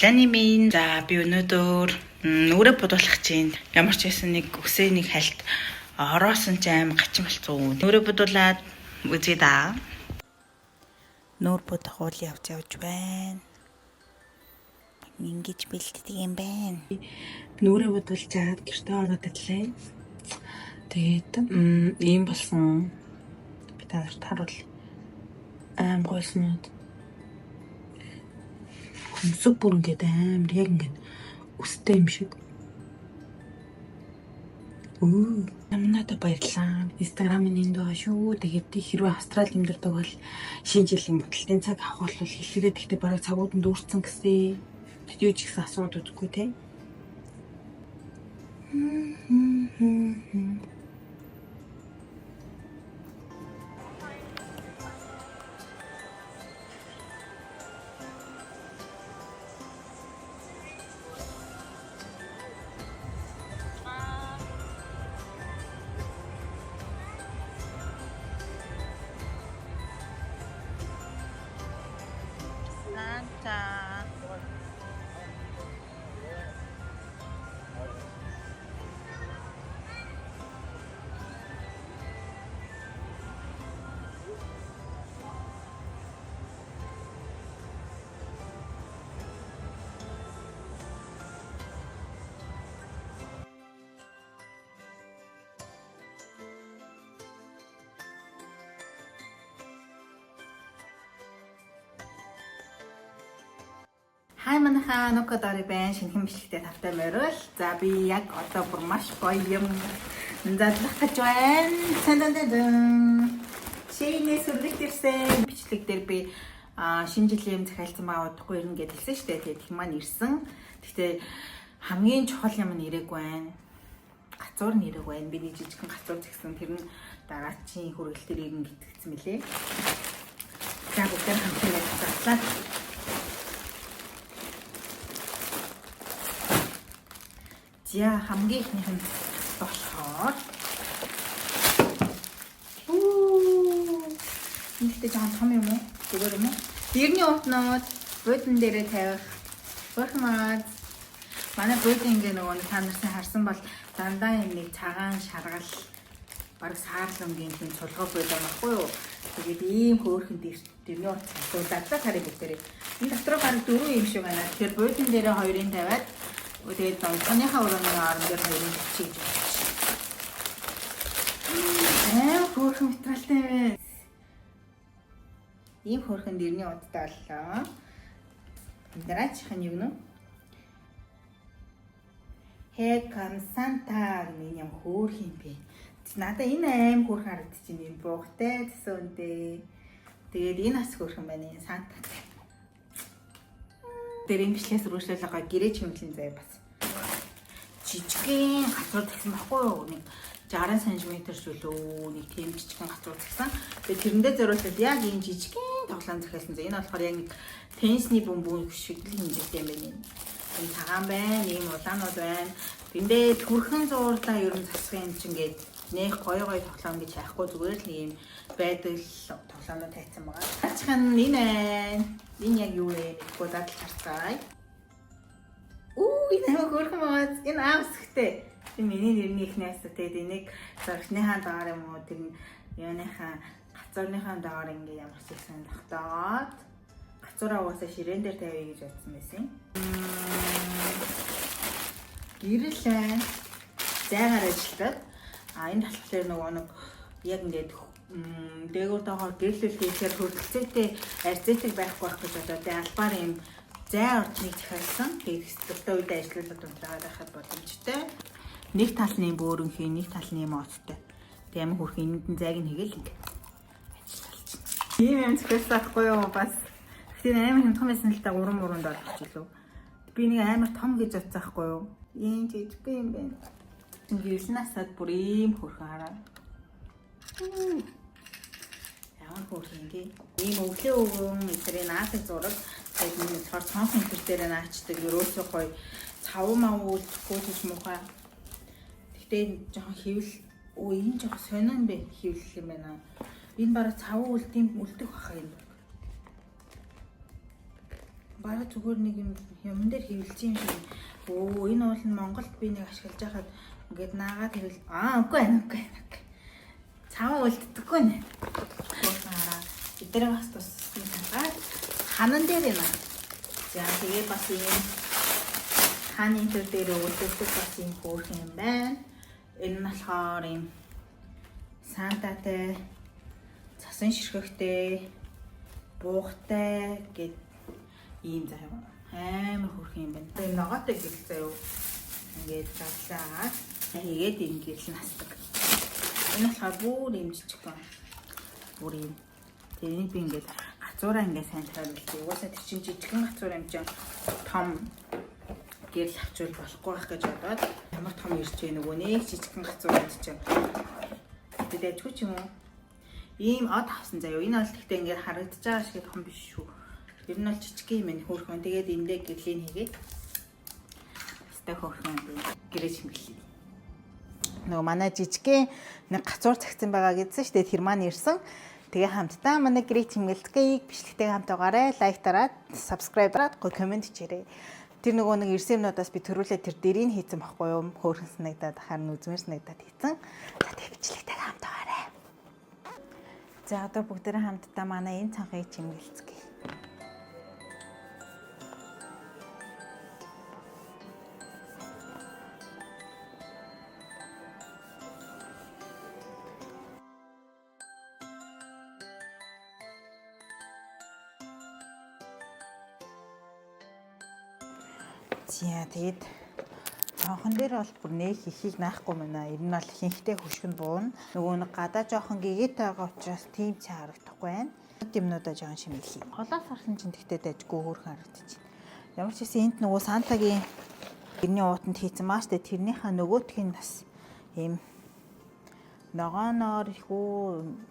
Баялааны минь. За би өнөөдөр нүрэ бодуулах чинь ямар ч байсан нэг өсөө нэг хальт ороосон ч аим гачин болцсон. Нүрэ бодуулаад үзье да. Нүр бодох уул явж байна. Ингэж бэлддэг юм байна. Нүрэ бодуулчаад гэртээ ороод ирлээ. Тэгээд ийм болсон. Би танарт харуул. Аим гойснууд. Хөмсөг бүр ингээд амар яг ингээд өстэй юм шиг. Намнада баярлалаа. Инстаграмын энд байгаа шүү. Тэгээд хэрвээ Австрали амьдардаг бол шинэ жилийн бодлын цаг авах бол хэлэхээрээ тэгтээ бараг цагууд нь дүүрсэн гэсэн. Тэтгэж ч гэсэн асуудаггүй те. Хай манайхаа нукадори байна. Шинэхэн бичлэгтэй тавтай морил. За би яг одоо бүр маш гоё юм задлах гэж байна. Сандан шинэ сүрлэгт ирсэн бичлэг дээр би шинэ жилийн захиалсан байгаа удахгүй ирнэ гэж хэлсэн шүү дээ. Тэгээд их маань ирсэн. Гэхдээ хамгийн чухал юм нь ирээгүй байна. Гацуур нь ирээгүй байна. Би нэг жижигхэн гацуур згсэн. Тэр нь дараачийн хүрээлтээр ирнэ гэтгцсэн мөлий. За бүгд хамтдаа задлаа. За хамгийн ихнийх нь болохоор нэгтэй жаа том юм уу? Зүгээр юм уу? Дэрний утнууд буудан дээрээ тавих. Бохмаад манай буудан ингээ нөгөө та нартай харсан бол дандаа юм нэг цагаан шаргал баг саарлангийн тийм цулгоо буудан баггүй юу? Тэгээд ийм хөөрхөн дэрний утас дуулаад тарих бүгдээрээ. Энэ дотроо баг 4 юм шиг байна. Тэгэхээр буудан дээрээ 2-ын тавиад тэгээд онцгойхоо өрөөний орон дээр хоёрын бичиж хөөрхөн материалтай байна. Ийм хөөрхөн дэрний удаа боллоо. Дараачихын юу нэ? Хэкан Санта гэх юм хөөрх юм бэ. Надаа энэ аим хөөрх харагдчих юм буухтай төсөндөө. Тэгээд энэ бас хөөрхөн байна. Сантатай. Дэрийн бичлэгээс үргэлжлүүлээ гэрээ чимэглэн заяа бас. Жижигхэн гацуур тагсан баггүй юу? Нэг 60 см зүйлөө нэг тийм жижигхэн гацуур тагсан. Тэгээд тэрэндээ зориулаад яг ийм жижигхэн тоглоом захиалсан. Энэ болохоор яг нэг теннисний бөмбөг шиг л хэмжээтэй юм байна. Энэ цагаан байна, ийм улаанууд байна. Тэндээ төрхөн зуурлаа ер нь засах юм чинь гээд нэх гоё тоглоом гэж яахгүй зүгээр л нэг юм байдал тоглоомод тайцсан байгаа. Ачхан энэ байна. Энэ яг юу вэ? Гэхдээ дадал харцгаая. Энэ хамаг хөөрхөн байгаа. Энэ аавсхтэй. Энэ миний нэрний ихнээс тэгээд энийг зургийнхаа доор юм уу тэр юуныхаа гацуурныхаа доор ингээ ямар ч юм тогтоод гацуураа угаасаа ширээн дээр тавья гэж бодсон байсан. Гэрлээ. Зайгаар ажиллаад энэ талхлаар нөгөө нэг яг ингээд дээгүүр доогоор гэрлүүл хийхээр хөрөлцөөтэй арзетик байхгүй байх гэж одоо тэ албаар юм зай орчныг захиалсан. Тэгээд студид үед ажиллуулаад унтраад байхад боломжтой. Нэг талны бөөрөнхийн, нэг талны моцтой. Тэг ямар хөрх энд нь зайг нь хийгээл ингэ ажиллаж байна. Ийм юм захиалсан байхгүй юу бас. Тэгэхээр амар хямдхан байсан л та 3-3 долларч илүү. Би нэг амар том гэж бодсон байхгүй юу. Ийм жижиг юм байна. Гэрэлнасад бүр ийм хөрхөн хараа. Ямар хөрхөн гээ. Ийм өглөө өгөн эсрэг наасыг зураг тэгээд нэг болохоор цонх энэ дээр наачдаг ерөөсөө гоё цав мав үлдэхгүй гэж муухай. Гэтэ жоохон хөвл энэ жоохон сонин бэ хөвл юм байна. Энэ бараг цав үлдэх баха юм. Бараг зүгээр нэг юм дээр хэвлэлцэн юм шиг. Өө энэ бол Монголд би нэг ашиглаж байхад ингээд наагаад хэрэл үгүй. Цаваа үлддэггүй нэ. Уусаараа эдгээр бас туссан цагаар ханан дээр юм. За тэгээд бас ийм хааны төр дээр үлддэг бас ийм хөөх юм байна. Энэ нь болохоор ийм сантатай, цасан ширхэгтэй, буухтай гэд ийм заяа амар хөөх юм байна. Энэ ногоотой гэрэл заяа ингээд задлаад хийгээд ийм гэрэл насдаг. Энэ болохоор бүр юм жижигхэн. Бүр юм. Тэрийг би ингээд гацуураа ингээд сайн тойруулсан. Угаасаа тэр чинь жижигхэн гацуур юм чинь том гэрэл авчвал болохгүй байх гэж бодоод ямар том ирж вэ нөгөө нэг жижигхэн гацуурууд чинь. Тэдэжгүй ч юм уу. Ийм од авсан заяа. Энэ бол гэхдээ ингээд харагдаж байгаа шиг том биш шүү. Ер нь бол жижиг юм энэ хөөрхөн. Тэгээд эндээ гэрлийн хийгээд өстэй хөөрхөн гэрээ чимгэлээ. Нөгөө манай жижигхэн нэг гацуур цагцсан байгаа гэдсэн шүү дээ. Тэр маань ирсэн. Тэгээ хамтдаа манай гэрээ чимгэлцгийг бичлэгтэй хамт байгаарай. Лайк дараад, subscribe дараад, коммент хийрэй. Тэр нөгөө нэг ирсэн юмнуудаас би төрүүлээд тэр дэрийг хийцэн баггүй юу? Хөөрхөн санагдаад харин үзмэр санагдаад хийцэн. За тэгээ бичлэгтэй хамт байгаарай. За одоо бүгдээрээ хамтдаа манай энэ цанхыг чимгэлцгээе. За тэгээд жоохон дээр бол бүр нэг ихийг наахгүй байна. Ер нь бол ихэнхтэй хөшгөнд буuna. Нөгөө нэг гадаа жоохон гэгээд байгаа учраас тийм ч харагдахгүй байна. Юмнуудаа жоохон шимэглэе. Холоос харсан чинь тэгтээ дайггүй хөөрхөн харагдаж байна. Ямар ч гэсэн энд нөгөө Сантагийн гэрний уутанд хийцэн маш тэ тэрнийхээ нөгөөтхийн бас ийм ногооноор ихүү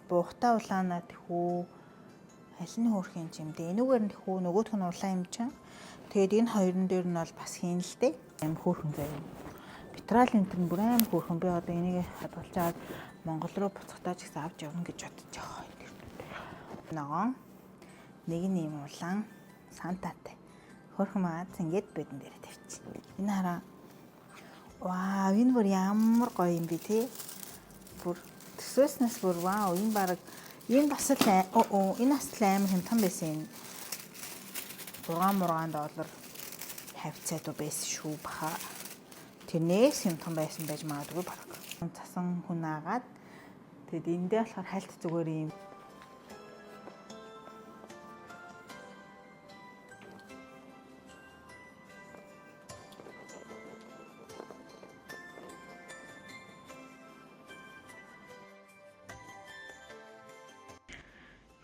буухтай улаанаар ихүү аль нь хөөрхөн юм бэ? Энүүгээр нь ихүү нөгөөх нь улаан юм чинь. Тэгээд энэ хоёрын дээр нь бол бас хийн л дээ. Аим хөөрхөн заяа. Петрол энэ төр бүр аим хөөрхөн. Би одоо энийг хадгалж аваад Монгол руу буцахтаа ч гэсэн авч явна гэж бодож байгаа. Ногоон. Нэг нь юм улаан сантатай. Хөөрхөн маад ингээд бэдэн дээр тавьчих. Энэ хараа. Вау, энэ бүр ямар гоё юм бэ те. Бүр төсөөснөөс бүр вау, энэ баг энэ бас л энэ бас л амар хямдхан байсан юм. $6 хавцаад байсан шүү баха. Тэрнээс хямдхан байсан байж магадгүй баг. Цасан хүн аагаад тэгэд эндээ болохоор хальт зүгээр юм.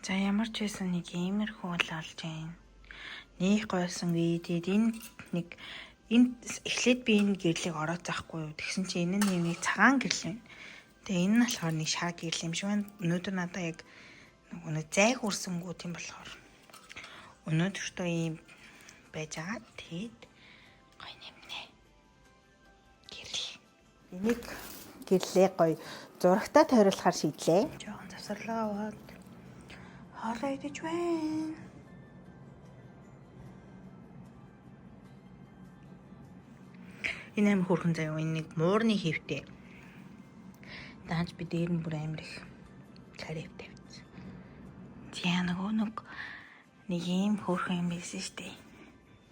За ямар ч байсан нэг иймэрхүү болж байна. Нэг гойсон гэдэг энэ эхлээд би энэ гэрлийг ороод заахгүй юу. Тэгсэн чи энэ нь нэг цагаан гэрэл байна. Тэгээ энэ нь болохоор нэг шаа гэрэл юм шиг байна. Өнөөдөр надаа яг нэг зайг үрсэнгүү тийм болохоор өнөөдөртөө ийм байж байгаа. Тэгээд гоё нэмнэ. Гэрэл. Энийг гэрлээ гоё зурагтаа тойруулахар шийдлээ. Жохон завсарлаа аваад хоолоо идэж байна. Энэ аим хөөрхөн заяа энэ нэг муурны хэвтэй. Даанч би дээр нь бүр амир их карев тавьчихсан. За нэг ийм хөөрхөн юм байсан шүү дээ.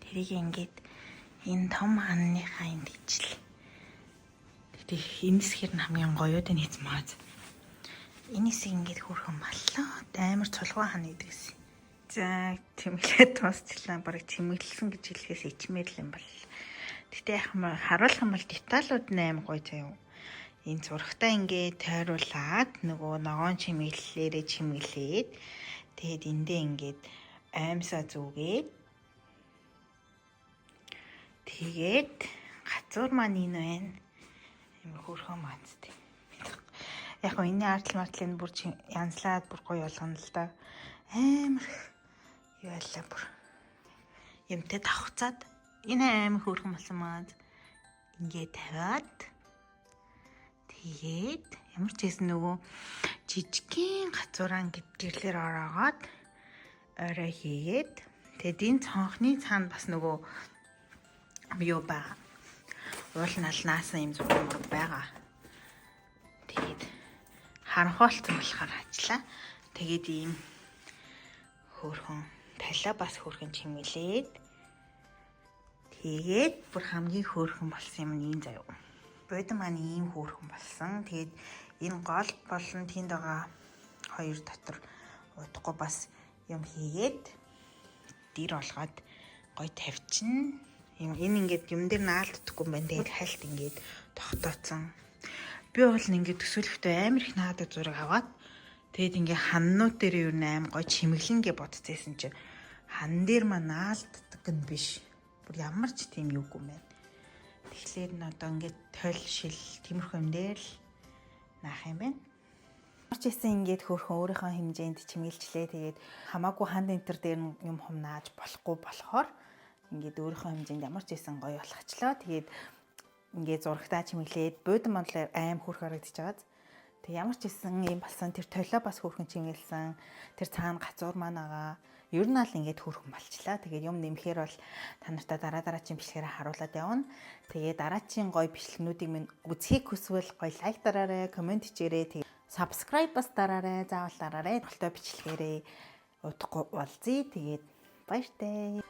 Тэрийг ингээд энэ том ханныхаа энд ижил. Тэгтээ энэ хэсгэр нь хамгийн гоёуд нь хийц маад. Энэс ингээд хөөрхөн маллаа. Амар цулгуун хан идэгсэн. За тэмэглээд тусчлаа. Бараг тэмэглэсэн гэж хэлэхээс ичмээр л юм бол. Гэтэ харуулах юм бол деталууд 8 гоё заяа. Энэ зурагтаа ингээд тойруулаад нөгөө ногоон чимэглэлээрээ чимэглээд тэгээд эндээ ингээд аймсаа зүгээд тэгээд гацуур маань энэ байна. Ийм хөөрхөн маацтай. Яг гоо энэ артлын бүр янзлаад бүр гоё болгоно л да. Амар юу ялла бүр юмтэй давхцаад энэ амар хөөрхөн болсон маа. Ингээд тавиад тэгээд ямар ч хэсэн нөгөө жижигхэн гацууран гэрлэр ороод орой хийгээд Тэгээд энэ цонхны цаана бас нөгөө юу байгаа. Уул налнаасан юм зураг байгаа. Тэгээд харанхуйлцсан болохоор ажиллаа. Тэгээд ийм хөөрхөн талаа бас хөөрхөн чимгэлээд тэгээд бүр хамгийн хөөрхөн болсон юм нь энэ заяа. Бодон маань ийм хөөрхөн болсон. Тэгээд энэ гол болон тэнд байгаа хоёр дотор удахгүй бас юм хийгээд дэр олгоод гой тавьчихна. Энэ ингээд юм дээр наалддаггүй юм байна. Тэгээд хальт ингээд тогтооцсон. Би бол ингээд төсөөлөхдөө амар их наадаг зураг аваад тэгээд ингээ ханнууд дээр юу нээр гой чимэглэнгээ бодцээсэн чинь хан дээр маа наалддаг нь биш. Бүр ямар ч тийм юугүй юм байна. Тэгэхээр н одоо ингээ тойл шил тиймэрхүү юм дээр л наах юм байна. Марч исэн ингээд хөөрхөн өөрийнхөө хэмжээнд чимгэлжлээ. Тэгээд хамаагүй ханд энтер дээр юм хумнааж болохгүй болохоор ингээд өөрийнхөө хэмжээнд ямар ч исэн гоё болгочлоо. Тэгээд ингээд зурагтаа чимэглээд буудан мандлаар аим хөөрх харагдаж байгааз. Тэг ямар ч исэн юм болсон тэр тойлоо бас хөөрхөн чимгэлсэн. Тэр цаана гацуур маань байгаа. Ер нь л ингээд хөөрхөн болчлаа. Тэгээд юм нэмэхээр бол та нартай дараагийн бичлэгээр харуулад явна. Тэгээд дараагийн гоё бичлэгнүүдийг минь үзхийг хүсвэл гоё лайк дараарай, комент хийгээрэй. Subscribe бас дараарай. Заавал дараарай. Толтой бичлэгээрээ удахгүй болзъя. Тэгээд баяртай.